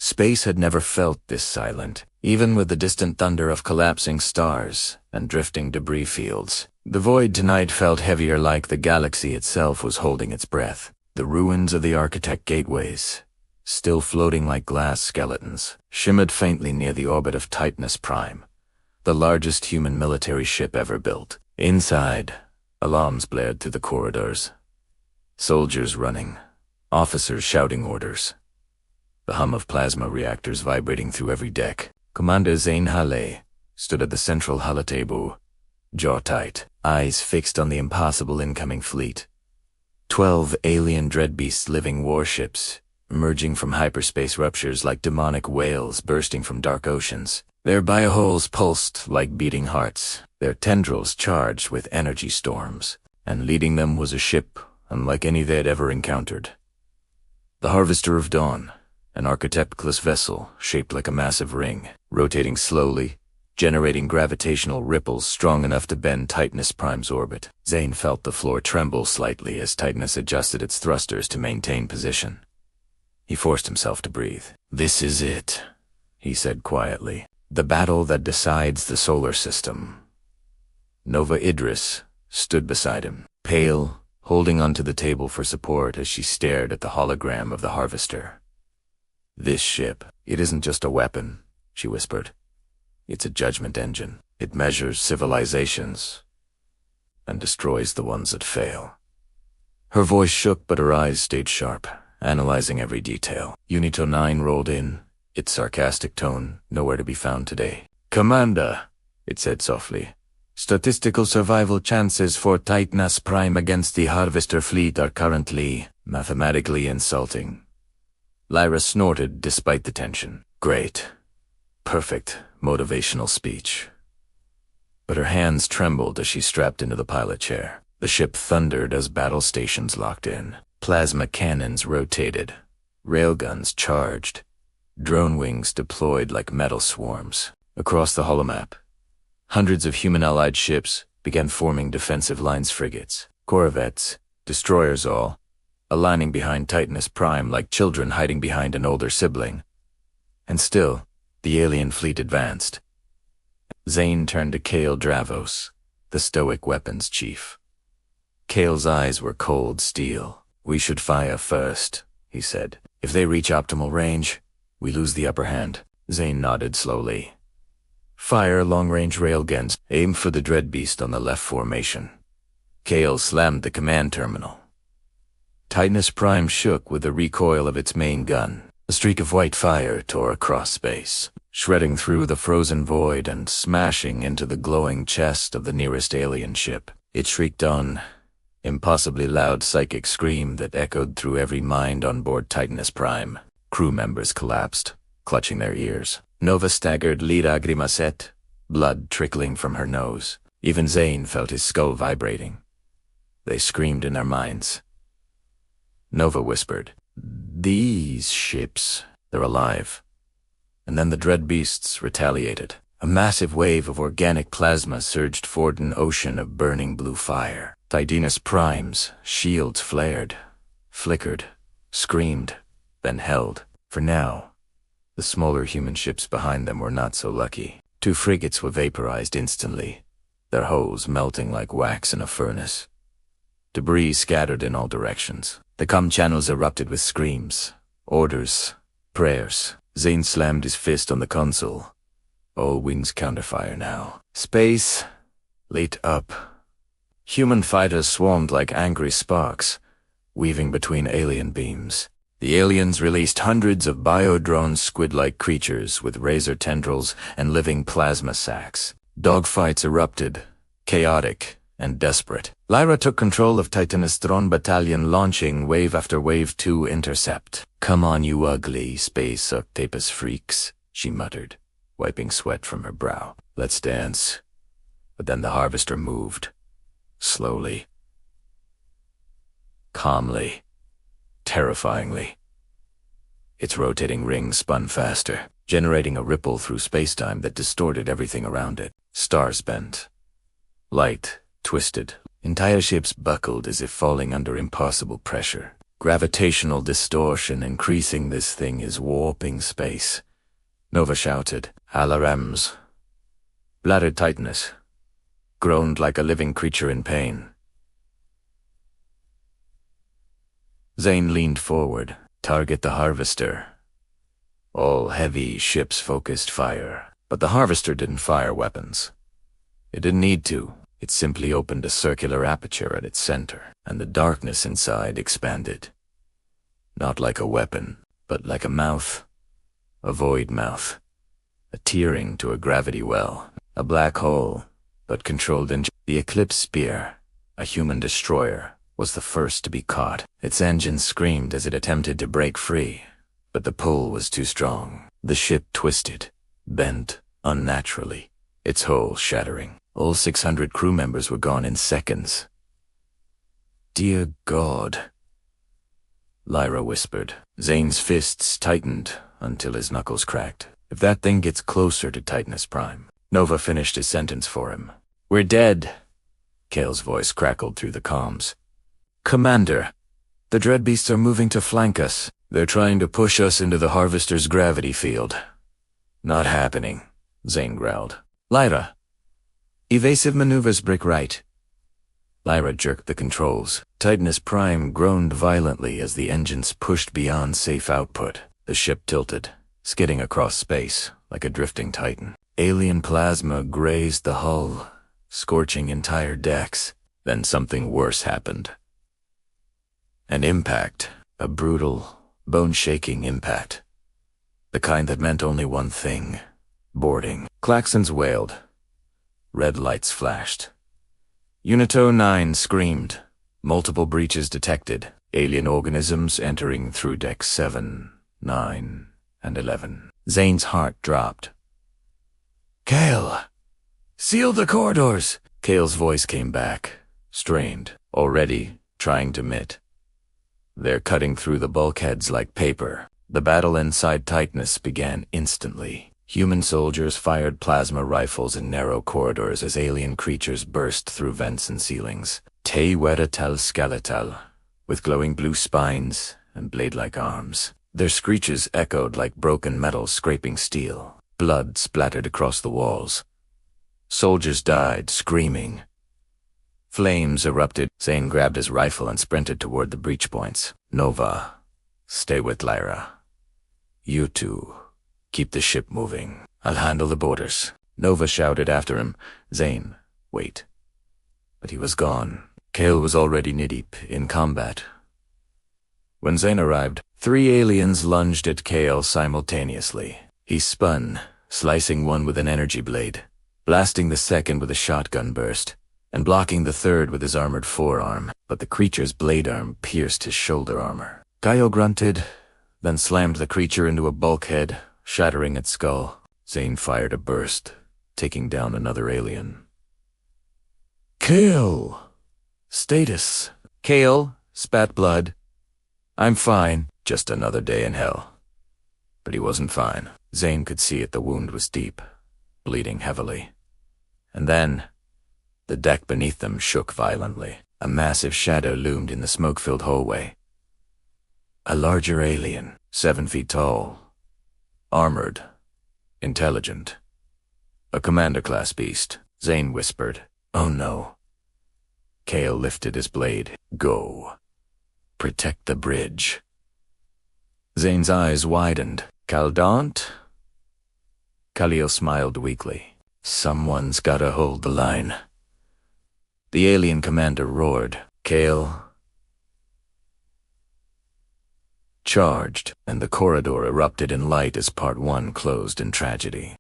Space had never felt this silent, even with the distant thunder of collapsing stars and drifting debris fields. The void tonight felt heavier, like the galaxy itself was holding its breath. The ruins of the architect gateways, still floating like glass skeletons, shimmered faintly near the orbit of Titanus Prime, the largest human military ship ever built. Inside, alarms blared through the corridors. Soldiers running, officers shouting orders. The hum of plasma reactors vibrating through every deck. Commander Zane stood at the central hull table, jaw tight, eyes fixed on the impossible incoming fleet. 12 alien dreadbeasts, living warships, emerging from hyperspace ruptures like demonic whales bursting from dark oceans. Their bioholes pulsed like beating hearts, their tendrils charged with energy storms, and leading them was a ship unlike any they had ever encountered. The Harvester of Dawn, an architectless vessel shaped like a massive ring, rotating slowly, generating gravitational ripples strong enough to bend Titanus Prime's orbit. Zane felt the floor tremble slightly as Titanus adjusted its thrusters to maintain position. He forced himself to breathe. "This is it," he said quietly. "The battle that decides the solar system." Nova Idris stood beside him, pale, holding onto the table for support as she stared at the hologram of the Harvester. "This ship, it isn't just a weapon," she whispered. "It's a judgment engine. It measures civilizations and destroys the ones that fail." Her voice shook, but her eyes stayed sharp, analyzing every detail. Unito 9 rolled in, its sarcastic tone nowhere to be found today. "Commander," it said softly, "statistical survival chances for Titanus Prime against the Harvester fleet are currently mathematically insulting." Lyra snorted despite the tension. Great. Perfect motivational speech. But her hands trembled as she strapped into the pilot chair. The ship thundered as battle stations locked in. Plasma cannons rotated. Railguns charged. Drone wings deployed like metal swarms. Across the holomap, hundreds of human-allied ships began forming defensive lines, frigates, corvettes, destroyers all, aligning behind Titanus Prime like children hiding behind an older sibling. And still, the alien fleet advanced. Zane turned to Kael Dravos, the stoic weapons chief. Kael's eyes were cold steel. "We should fire first," he said. "If they reach optimal range, we lose the upper hand." Zane nodded slowly. "Fire long-range railguns. Aim for the dreadbeast on the left formation." Kael slammed the command terminal. Titanus Prime shook with the recoil of its main gun. A streak of white fire tore across space, shredding through the frozen void and smashing into the glowing chest of the nearest alien ship. It shrieked on, impossibly loud psychic scream that echoed through every mind on board Titanus Prime. Crew members collapsed, clutching their ears. Nova staggered, Lyra grimaced, blood trickling from her nose. Even Zane felt his skull vibrating. They screamed in their minds. Nova whispered, "These ships, they're alive." And then the dread beasts retaliated. A massive wave of organic plasma surged forward, an ocean of burning blue fire. Titanus Prime's shields flared, flickered, screamed, then held. For now, the smaller human ships behind them were not so lucky. 2 frigates were vaporized instantly, their hulls melting like wax in a furnace. Debris scattered in all directions. The comm channels erupted with screams, orders, prayers. Zane slammed his fist on the console. All wings counterfire now. Space lit up. Human fighters swarmed like angry sparks, weaving between alien beams. The aliens released hundreds of bio-drone squid-like creatures with razor tendrils and living plasma sacs. Dogfights erupted, chaotic and desperate. Lyra took control of Titanus Drone Battalion, launching wave after wave to intercept. "Come on, you ugly space octopus freaks," she muttered, wiping sweat from her brow. "Let's dance." But then the Harvester moved. Slowly. Calmly. Terrifyingly. Its rotating ring spun faster, generating a ripple through spacetime that distorted everything around it. Stars bent. Light twisted. Entire ships buckled as if falling under impossible pressure. Gravitational distortion increasing. This thing is warping space. Nova shouted, "Alarms." Bladdered Titanus. Groaned like a living creature in pain. Zane leaned forward. "Target the harvester." All heavy ships-focused fire. But the harvester didn't fire weapons. It didn't need to. It simply opened a circular aperture at its center, and the darkness inside expanded. Not like a weapon, but like a mouth. A void mouth. A tearing to a gravity well. A black hole, but controlled in the Eclipse Spear, a human destroyer, was the first to be caught. Its engine screamed as it attempted to break free, but the pull was too strong. The ship twisted, bent unnaturally, its hull shattering. All 600 crew members were gone in seconds. "Dear God," Lyra whispered. Zane's fists tightened until his knuckles cracked. "If that thing gets closer to Titanus Prime." Nova finished his sentence for him. "We're dead," Kael's voice crackled through the comms. "Commander, the dreadbeasts are moving to flank us. They're trying to push us into the Harvester's gravity field." "Not happening," Zane growled. "Lyra, evasive maneuvers, brick right." Lyra jerked the controls. Titanus Prime groaned violently as the engines pushed beyond safe output. The ship tilted, skidding across space like a drifting titan. Alien plasma grazed the hull, scorching entire decks. Then something worse happened. An impact, a brutal, bone-shaking impact. The kind that meant only one thing: boarding. Klaxons wailed. Red lights flashed. Unito 9 screamed. Multiple breaches detected. Alien organisms entering through decks 7, 9, and 11. Zane's heart dropped. "Kael! Seal the corridors!" Kael's voice came back, strained, already trying to mit. "They're cutting through the bulkheads like paper." The battle inside Titanus began instantly. Human soldiers fired plasma rifles in narrow corridors as alien creatures burst through vents and ceilings. Te Weratal skeletal, with glowing blue spines and blade-like arms. Their screeches echoed like broken metal scraping steel. Blood splattered across the walls. Soldiers died, screaming. Flames erupted. Zane grabbed his rifle and sprinted toward the breach points. "Nova, stay with Lyra. You two, keep the ship moving. I'll handle the boarders." Nova shouted after him. "Zane, wait." But he was gone. Kael was already knee-deep in combat. When Zane arrived, 3 aliens lunged at Kael simultaneously. He spun, slicing one with an energy blade, blasting the second with a shotgun burst, and blocking the third with his armored forearm. But the creature's blade arm pierced his shoulder armor. Kael grunted, then slammed the creature into a bulkhead, shattering its skull. Zane fired a burst, taking down another alien. "Kael! Status." Kael spat blood. "I'm fine. Just another day in hell." But he wasn't fine. Zane could see it. The wound was deep, bleeding heavily. And then, the deck beneath them shook violently. A massive shadow loomed in the smoke-filled hallway. A larger alien, 7 feet tall, armored, intelligent. A commander-class beast. Zane whispered, "Oh no." Kael lifted his blade. "Go. Protect the bridge." Zane's eyes widened. "Caldant?" Kael smiled weakly. "Someone's gotta hold the line." The alien commander roared. Kael charged, and the corridor erupted in light as Part 1 closed in tragedy.